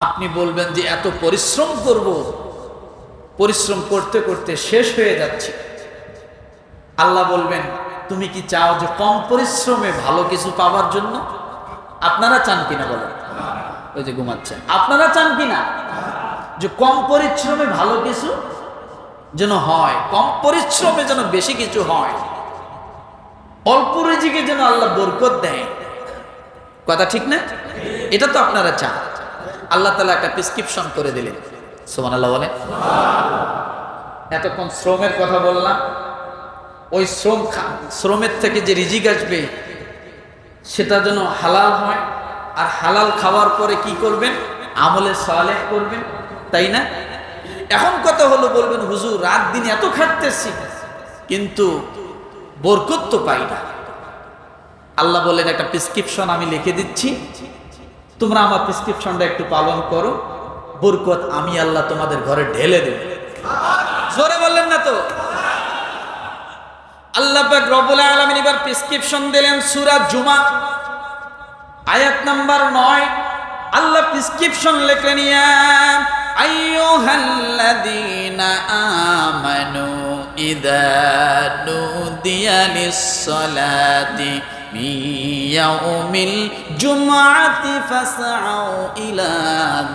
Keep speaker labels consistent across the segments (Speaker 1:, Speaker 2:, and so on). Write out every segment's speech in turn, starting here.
Speaker 1: আপনি বলবেন যে এত পরিশ্রম করব, পরিশ্রম করতে করতে শেষ হয়ে যাচ্ছে। আল্লাহ বলবেন তুমি কি চাও যে কম পরিশ্রমে ভালো কিছু পাওয়ার জন্য? আপনারা চান কিনা বলেন? ওই যে ঘুমাচ্ছেন, আপনারা চান কিনা যে কম পরিশ্রমে ভালো কিছু যেন হয়, কম পরিশ্রমে যেন বেশি কিছু হয়, অল্প রিজিকে যেন আল্লাহ বরকত দেয়? কথা ঠিক না? এটা তো আপনারা চান। আল্লাহ তাআলা একটা প্রেসক্রিপশন করে দিলেন। সুবহানাল্লাহ বলে। এতক্ষণ শ্রমের কথা বললাম, ওই শ্রমের থেকে যে রিজিক আসবে সেটা যেন হালাল হয়, আর হালাল খাওয়ার পরে কি করবেন? আমলে সালেহ করবেন, তাই না? এখন কথা হলো, বলবেন হুজুর রাত দিন এত খাটতেছি কিন্তু বরকত তো পাই না। আল্লাহ বলেন একটা প্রেসক্রিপশন আমি লিখে দিচ্ছি, তোমরা আমার প্রেসক্রিপশনটা একটু পালন করো, বরকত আমি আল্লাহ তোমাদের ঘরে ঢেলে দেব। জোরে বললেন না তো? আল্লাহ পাক রব্বুল আলামিন এবার প্রেসক্রিপশন দিলেন সূরা জুমা আয়াত নাম্বার 9। আল্লাহ প্রেসক্রিপশন লিখলেন, ইয়া আইয়ুহাল্লাযীনা আমানু ইযা নুদিয়া লিস-সালাতি মিন ইয়াউমিল জুমআতি ফাসআউ ইলা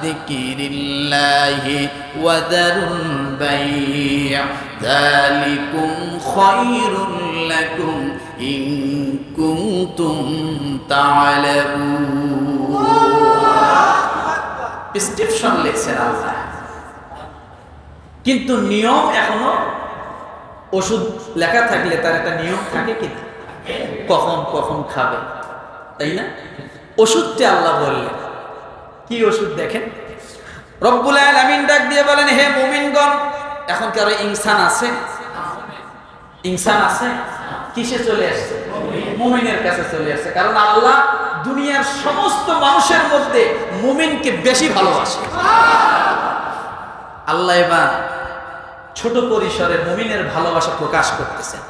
Speaker 1: যিকিরিল্লাহি ওয়া যারুল বাই', যালিকুম খায়রুল লাকুম ইন কুনতুম তা'লামুন। প্রেসক্রিপশন লিখছেন আল্লাহ, কিন্তু নিয়ম এখনো। ওষুধ লেখা থাকলে তার একটা নিয়ম থাকে কিনা, কখন কখন খাবে, তাই না? ওষুধটা আল্লাহ বললেন, কি ওষুধ দেখেন? রব্বুল আলামিন ডাক দিয়ে বলেন, হে মুমিনগণ, এখন কি আর ইনসান আছে? ইনসান আছে? কিসে চলে আসছে? মুমিনের কাছে চলে আসছে। কারণ আল্লাহ দুনিয়ার সমস্ত মানুষের মধ্যে মুমিনকে বেশি ভালোবাসে। আল্লাহ এবার ছোট পরিসরে মুমিনের ভালোবাসা প্রকাশ করতেছেন।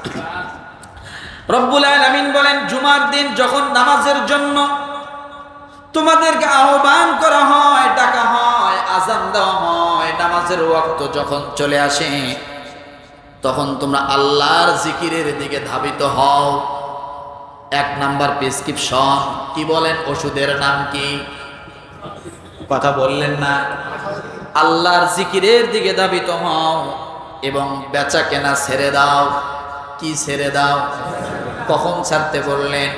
Speaker 1: রব্বুল আলামিন বলেন, জুমার দিন যখন নামাজের জন্য তোমাদেরকে আহ্বান করা হয়, ডাকা হয়, আযান দেওয়া হয়, নামাজের ওয়াক্ত যখন চলে আসে, তখন তোমরা আল্লাহর জিকিরের দিকে ধাবিত হও। এক নাম্বার প্রেসক্রিপশন কি বলেন? ওষুধের নাম কি? কথা বললেন না? আল্লাহর জিকিরের দিকে ধাবিত হও এবং বেচা কেনা ছেড়ে দাও। কি ছেড়ে দাও? কখন ছাড়তে বললেন?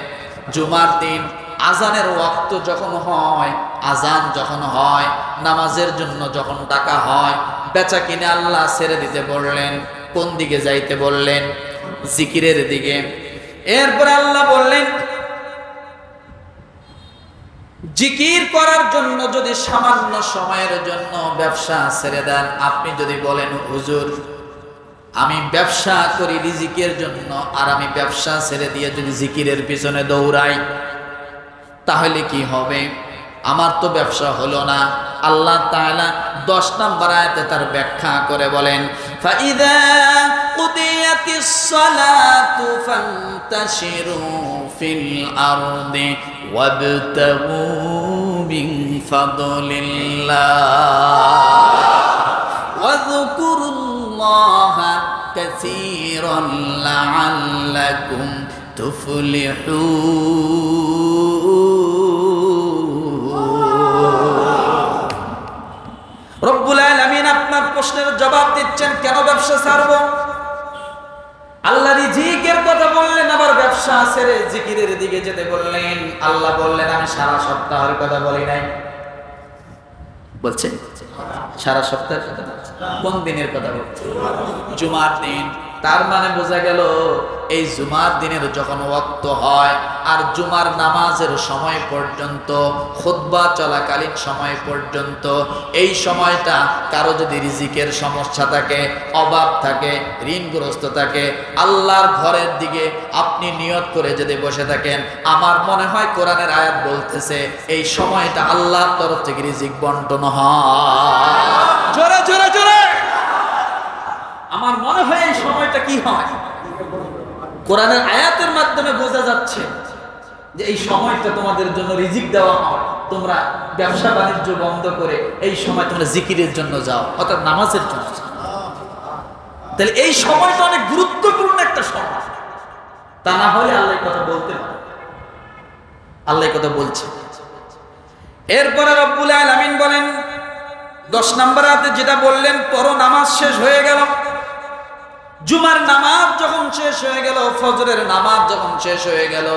Speaker 1: জুমার দিন আজানের ওয়াক্ত যখন হয়, আজান যখন হয়, নামাজের জন্য যখন ডাকা হয়, বেচা কিনে আল্লাহ ছেড়ে দিতে বললেন। কোন দিকে যাইতে বললেন? জিকিরের দিকে। এরপর আল্লাহ বললেন, জিকির করার জন্য যদি সামান্য সময়ের জন্য ব্যবসা ছেড়ে দেন, আপনি যদি বলেন হুজুর আমি ব্যবসা করি রিজিকের জন্য, আর আমি ব্যবসা ছেড়ে দিয়ে যদি জিকিরের পিছনে দৌড়াই, তাহলে কি হবে? আমার তো ব্যবসা হলো না। আল্লাহ তাআলা 10 নম্বর আয়াতে তার ব্যাখ্যা করে বলেন, ফাইদা কুদিয়াতিস সালাতু ফান্তাশিরু ফিল আরদি ওয়াবতাগু মিন ফাদলিল্লাহ ওয়াযকুরুল্লাহা কাসীরান লাআল্লাকুম তুফলিহুন। রব্বুল আলামিন আপনার প্রশ্নের জবাব দিচ্ছেন, কেন ব্যবসা ছাড়বো? আল্লাহ রিজিকের কথা বললেন, আবার ব্যবসা ছেড়ে জিকিরের দিকে যেতে বললেন। আল্লাহ বললেন, আমি সারা সপ্তাহের কথা বলি নাই। বলছেন সারা সপ্তাহের কথা? কোন দিনের কথা বলছে? জুমার দিন। তার মানে বোঝা গেল এই জুমার দিনের যখন ওয়াক্ত হয় আর জুমার নামাজের সময় পর্যন্ত, খুতবা চলাকালীন সময় পর্যন্ত, এই সময়টা কারো যদি রিজিকের সমস্যা থাকে, অভাব থাকে, ঋণগ্রস্ত থাকে, আল্লাহর ঘরের দিকে আপনি নিয়ত করে যদি বসে থাকেন, আমার মনে হয় কোরআনের আয়াত বলতেছে এই সময়টা আল্লাহর তরফ থেকে রিজিক বন্টন হয়। জোরে জোরে জোরে আমার মনে হয় এই সময়টা কি হয়? কোরআনের আয়াতের মাধ্যমে বোঝা যাচ্ছে যে এই সময়টা তোমাদের জন্য রিজিক দেওয়া হয়। তোমরা ব্যবসা বাণিজ্য বন্ধ করে এই সময় তোমরা জিকিরের জন্য যাও, অর্থাৎ নামাজের জন্য যাও। তাহলে এই সময়টা অনেক গুরুত্বপূর্ণ একটা সময়, তা না হলে আল্লাহ কথা বলতে পারে, আল্লাহ কথা বলছে। এরপরে রব্বুল আলামিন বলেন 10 নম্বর আয়াতে যেটা বললেন, পরো নামাজ শেষ হয়ে গেল, জুমার নামাজ যখন শেষ হয়ে গেল, ফজরের নামাজ যখন শেষ হয়ে গেল,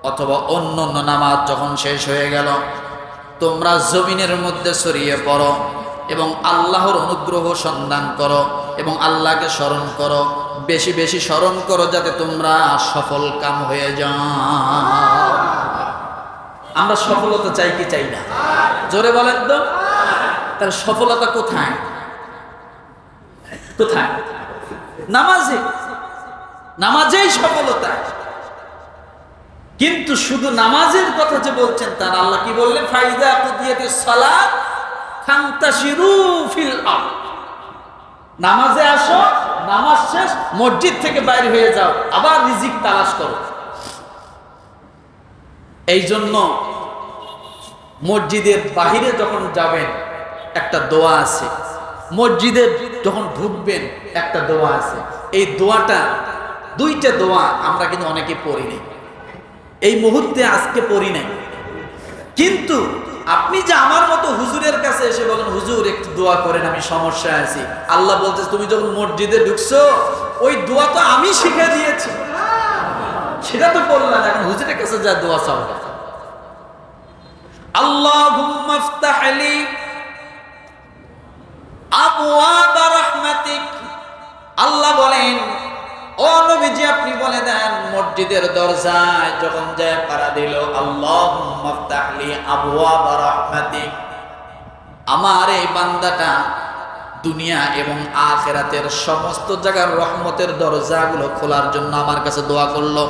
Speaker 1: অথবা অন্য নামাজ যখন শেষ হয়ে গেল, তোমরা জমিনের মধ্যে ছড়িয়ে পড়ো এবং আল্লাহর অনুগ্রহ সন্ধান করো এবং আল্লাহকে স্মরণ করো, বেশি বেশি স্মরণ করো, যাতে তোমরা সফল কাম হয়ে যাও। আমরা সফলতা চাই কি চাই না? জোরে বলেন তো। তাহলে সফলতা কোথায়? কোথায়? নামাজে, নামাজেই সফলতা। কিন্তু শুধু নামাজের কথা যে বলছেন তা না, আল্লাহ কি বললেন? ফাইদা কুদিয়াতিস সালাত ফান্তাশিরু ফিল আরদ। নামাজে আসো, নামাজ শেষ, মসজিদ থেকে বাইরে হয়ে যাও, আবার রিজিক তালাশ করো। এই জন্য মসজিদের বাহিরে যখন যাবেন একটা দোয়া আছে, মসজিদে যখন ঢুকবেন একটা দোয়া আছে। এই দোয়াটা, দুইটা দোয়া আমরা কিন্তু অনেকে পড়ি নাই, এই মুহূর্তে আজকে পড়ি নাই। কিন্তু আপনি যে আমার মতো হুজুরের কাছে এসে বলেন, হুজুর একটু দোয়া করেন, আমি সমস্যায় আছি, আল্লাহ বলতে তুমি যখন মসজিদে ঢুকছো ওই দোয়া তো আমি শিখে দিয়েছি, সেটা তো বললাম। এখন হুজুরের কাছে যা দোয়া চাও, আল্লাহুম্মা ইফতাহ লি আবওয়াব রাহমাতিক। আল্লাহ বলেন, ও নবীজি আপনি বলে দেন, মসজিদের দরজায় যখন যায় পাড়া দিল, আল্লাহুম্মা ইফতাহ লি আবওয়াব রাহমাতিক, আমার এই বান্দাটা দুনিয়া এবং আখিরাতের সমস্ত জায়গার রহমতের দরজাগুলো খোলার জন্য আমার কাছে দোয়া করলো।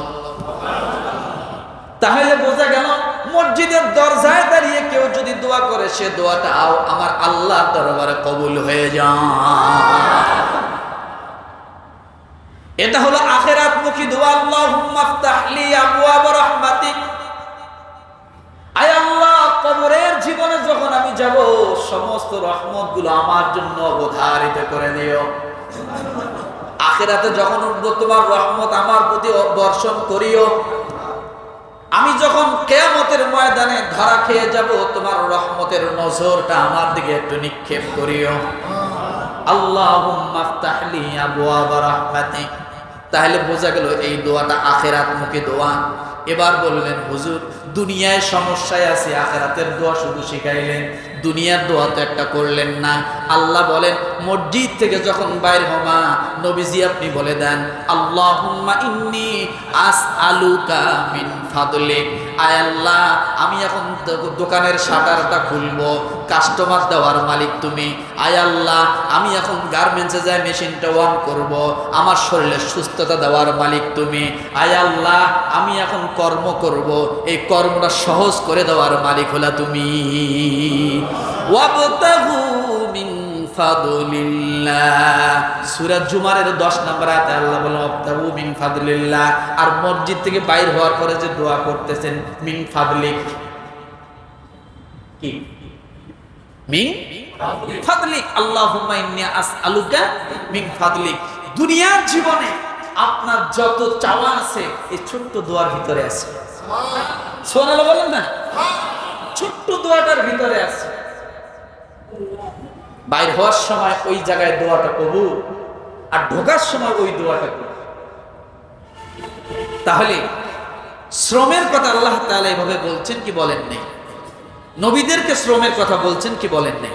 Speaker 1: তাহলে বোঝা গেল মসজিদের দরজায় দাঁড়িয়ে কেউ যদি দোয়া করে, সে দোয়াটা আমার আল্লাহর দরবারে কবুল হয়ে যায়। এটা হলো আখিরাতমুখী দোয়া। আল্লাহুম্মা ইফতাহ লি আবওয়াব রাহমাতিক। আয় আল্লাহ, কবরের জীবনে যখন আমি যাব, সমস্ত রহমতগুলো আমার জন্য অবধারিত করে দিও। আখিরাতে যখন উঠবো, তোমার রহমত আমার প্রতি বর্ষণ করিও। আমি যখন কিয়ামতের ময়দানে ধরা খেয়ে যাব, তোমার রহমতের নজরটা আমার দিকে একটু নিক্ষেপ করিও। আল্লাহুম্মা ইফতাহ লি আবওয়াব রাহমাতিক। তাহলে বোঝা গেল এই দোয়াটা আখিরাতমুখী দোয়া। এবার বললেন, হুজুর দুনিয়ায় সমস্যায় আছে, আখিরাতের দোয়া শুধু শিখাইলেন, দুনিয়ার দোয়া তো একটা করলেন না। আল্লাহ বলেন, মসজিদ থেকে যখন বাইর হবা, নবীজি আপনি বলে দেন, আল্লাহুম্মা ইন্নী আসআলুকা মিন ফাদলিক। আয় আল্লাহ, আমি এখন দোকানের শাটারটা খুলবো, কাস্টমার দেওয়ার মালিক তুমি। আয় আল্লাহ, আমি এখন গার্মেন্টসে যাই মেশিনটা অন করব, আমার শরীরের সুস্থতা দেওয়ার মালিক তুমি। আয় আল্লাহ, আমি এখন কর্ম করব, এই কর্মটা সহজ করে দেওয়ার মালিক হলা তুমি। ওয়াবতাগু মিন ফাদলিল্লাহ। সূরা জুমারের 10 নম্বর আয়াতে আল্লাহ বলেন, ওয়াবতাগু মিন ফাদলিল্লাহ। আর মসজিদ থেকে বাইর হওয়ার পরে যে দোয়া করতেছেন, মিন ফাদলিক, কি মিন ফাদলিক, আল্লাহুম্মা ইন্নী আসআলুকা মিন ফাদলিক। দুনিয়ার জীবনে আপনার যত চাওয়া আছে এই ছোট্ট দোয়ার ভিতরে আছে। সুবহানাল্লাহ বলেন না? ছোট্ট দোয়াটার ভিতরে আছে। বাইর হওয়ার সময় ওই জায়গায় দোয়াটা কবুল, আর ঢোকার সময় ওই দোয়াটা কবুল। তাহলে শ্রমের কথা আল্লাহ তাআলা এভাবে বলছেন কি বলেন নাই? নবীদেরকে শ্রমের কথা বলছেন কি বলেন নাই?